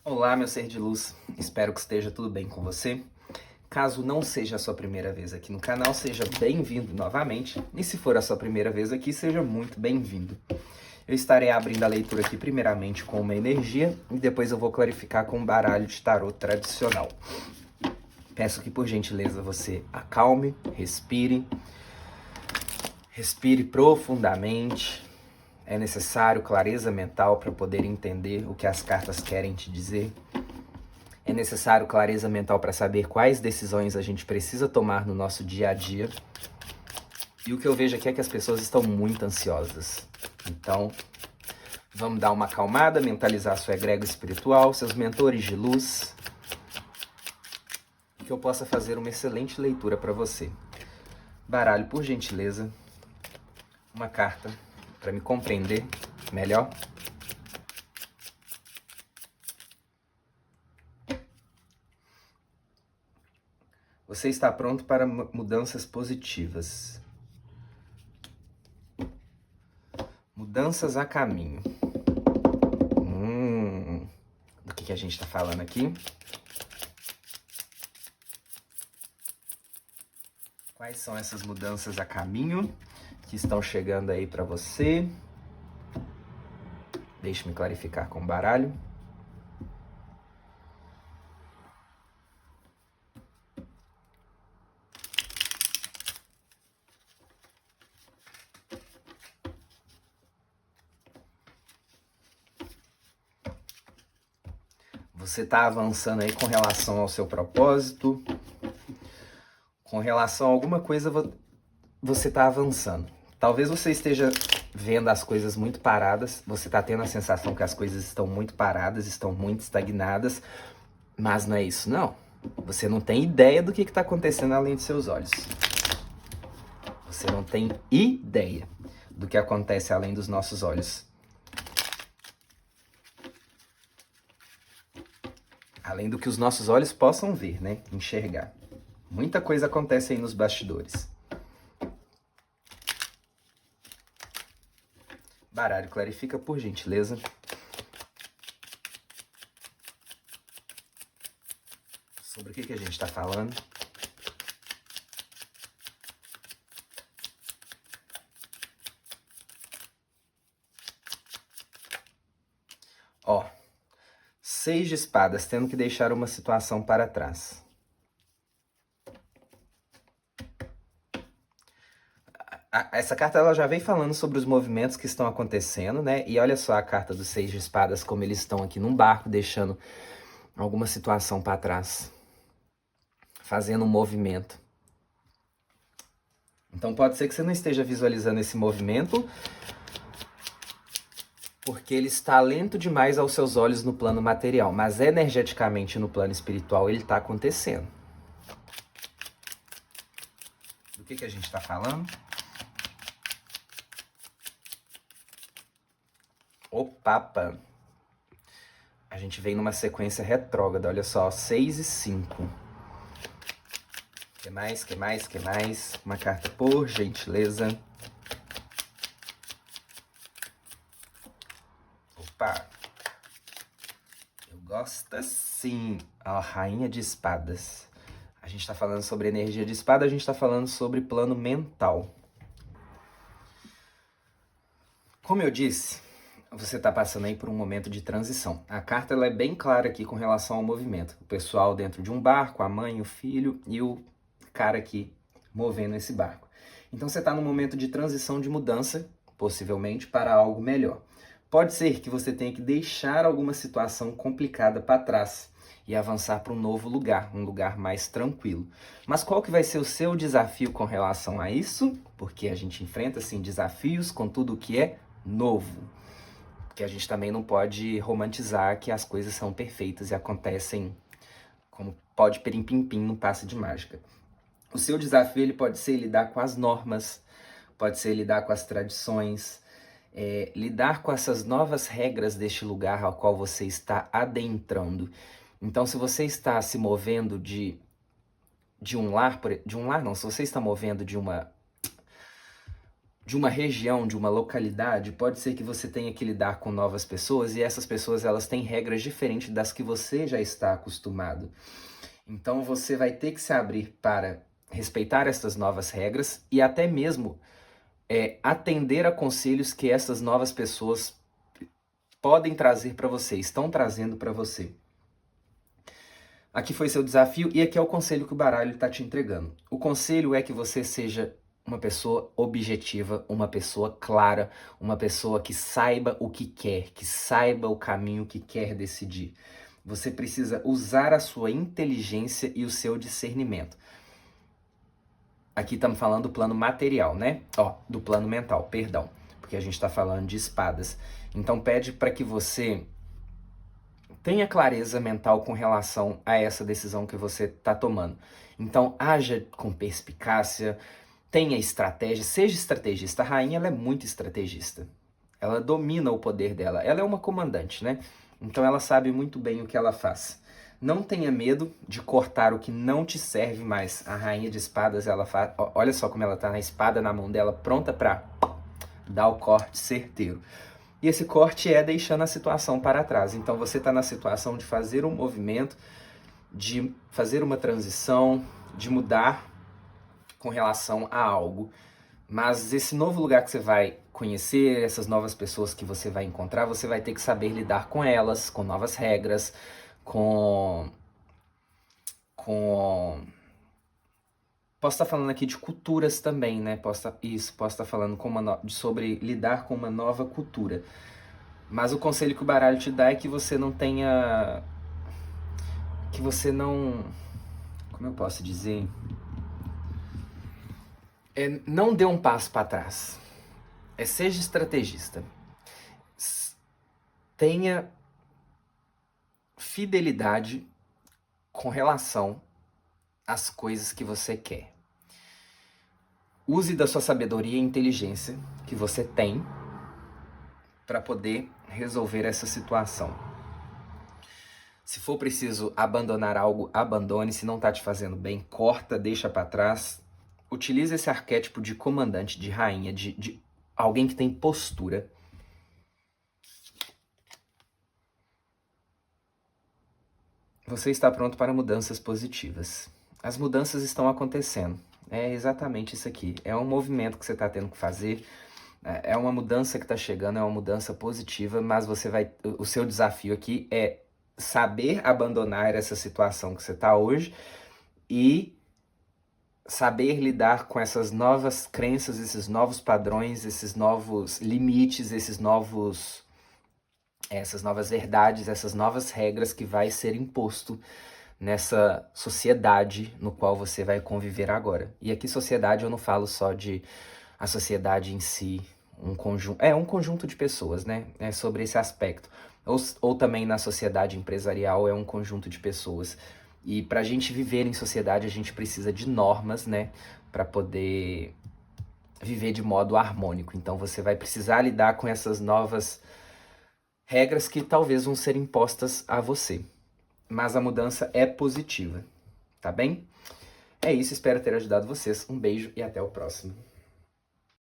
Olá, meu ser de luz. Espero que esteja tudo bem com você. Caso não seja a sua primeira vez aqui no canal, seja bem-vindo novamente. E se for a sua primeira vez aqui, seja muito bem-vindo. Eu estarei abrindo a leitura aqui primeiramente com uma energia e depois eu vou clarificar com um baralho de tarô tradicional. Peço que, por gentileza, você acalme, respire profundamente. É necessário clareza mental para poder entender o que as cartas querem te dizer. É necessário clareza mental para saber quais decisões a gente precisa tomar no nosso dia a dia. E o que eu vejo aqui é que as pessoas estão muito ansiosas. Então, vamos dar uma acalmada, mentalizar sua egrégora espiritual, seus mentores de luz, que eu possa fazer uma excelente leitura para você. Baralho, por gentileza, uma carta para me compreender melhor. Você está pronto para mudanças positivas. Mudanças a caminho. Do que a gente está falando aqui? Quais são essas mudanças a caminho que estão chegando aí para você? Deixe-me clarificar com o baralho. Você está avançando aí com relação ao seu propósito, com relação a alguma coisa você está avançando. Talvez você esteja vendo as coisas muito paradas, você está tendo a sensação que as coisas estão muito paradas, estão muito estagnadas, mas não é isso não. Você não tem ideia do que está acontecendo além de seus olhos. Você não tem ideia do que acontece além dos nossos olhos. Além do que os nossos olhos possam ver, né? Enxergar. Muita coisa acontece aí nos bastidores. Baralho, clarifica por gentileza. Sobre o que a gente está falando. Ó, 6 de espadas, tendo que deixar uma situação para trás. Essa carta ela já vem falando sobre os movimentos que estão acontecendo, né? E olha só a carta dos 6 de espadas, como eles estão aqui num barco, deixando alguma situação para trás. Fazendo um movimento. Então pode ser que você não esteja visualizando esse movimento, porque ele está lento demais aos seus olhos no plano material, mas energeticamente no plano espiritual ele está acontecendo. Do que a gente está falando? O Papa. A gente vem numa sequência retrógrada, olha só, 6 e 5. Que mais? Uma carta, por gentileza. Opa! Eu gosto assim. A Rainha de Espadas. A gente tá falando sobre energia de espada, a gente tá falando sobre plano mental. Como eu disse, você está passando aí por um momento de transição. A carta ela é bem clara aqui com relação ao movimento. O pessoal dentro de um barco, a mãe, o filho e o cara aqui movendo esse barco. Então você está num momento de transição, de mudança, possivelmente, para algo melhor. Pode ser que você tenha que deixar alguma situação complicada para trás e avançar para um novo lugar, um lugar mais tranquilo. Mas qual que vai ser o seu desafio com relação a isso? Porque a gente enfrenta, assim, desafios com tudo que é novo. Porque a gente também não pode romantizar que as coisas são perfeitas e acontecem como pode perim-pim-pim no passe de mágica. O seu desafio ele pode ser lidar com as normas, pode ser lidar com as tradições, lidar com essas novas regras deste lugar ao qual você está adentrando. Então, se você está se movendo de um lar, se você está movendo de de uma região, de uma localidade, pode ser que você tenha que lidar com novas pessoas e essas pessoas elas têm regras diferentes das que você já está acostumado. Então você vai ter que se abrir para respeitar essas novas regras e até mesmo atender a conselhos que essas novas pessoas podem trazer para você, estão trazendo para você. Aqui foi seu desafio e aqui é o conselho que o baralho está te entregando. O conselho é que você seja uma pessoa objetiva, uma pessoa clara, uma pessoa que saiba o que quer, que saiba o caminho que quer decidir. Você precisa usar a sua inteligência e o seu discernimento. Aqui estamos falando do plano material, né? Do plano mental, perdão, porque a gente está falando de espadas. Então pede para que você tenha clareza mental com relação a essa decisão que você está tomando. Então haja com perspicácia, tenha estratégia, seja estrategista. A rainha ela é muito estrategista. Ela domina o poder dela. Ela é uma comandante, né? Então ela sabe muito bem o que ela faz. Não tenha medo de cortar o que não te serve mais. A rainha de espadas, ela faz... Olha só como ela tá na espada na mão dela, pronta para dar o corte certeiro. E esse corte é deixando a situação para trás. Então você está na situação de fazer um movimento, de fazer uma transição, de mudar com relação a algo. Mas esse novo lugar que você vai conhecer, essas novas pessoas que você vai encontrar, você vai ter que saber lidar com elas, com novas regras, com... Posso estar falando aqui de culturas também, né? Posso estar falando sobre lidar com uma nova cultura. Mas o conselho que o baralho te dá é que você não tenha... Que você não... Como eu posso dizer? Não dê um passo para trás. Seja estrategista. Tenha fidelidade com relação às coisas que você quer. Use da sua sabedoria e inteligência que você tem para poder resolver essa situação. Se for preciso abandonar algo, abandone. Se não está te fazendo bem, corta, deixa para trás. Utilize esse arquétipo de comandante, de rainha, de alguém que tem postura. Você está pronto para mudanças positivas. As mudanças estão acontecendo. É exatamente isso aqui. É um movimento que você está tendo que fazer. É uma mudança que está chegando, é uma mudança positiva, mas o seu desafio aqui é saber abandonar essa situação que você está hoje e saber lidar com essas novas crenças, esses novos padrões, esses novos limites, essas novas verdades, essas novas regras que vai ser imposto nessa sociedade no qual você vai conviver agora. E aqui sociedade eu não falo só de a sociedade em si, um conjunto de pessoas, né? É sobre esse aspecto. Ou também na sociedade empresarial é um conjunto de pessoas. E para a gente viver em sociedade, a gente precisa de normas, né? Para poder viver de modo harmônico. Então você vai precisar lidar com essas novas regras que talvez vão ser impostas a você. Mas a mudança é positiva, tá bem? É isso, espero ter ajudado vocês. Um beijo e até o próximo.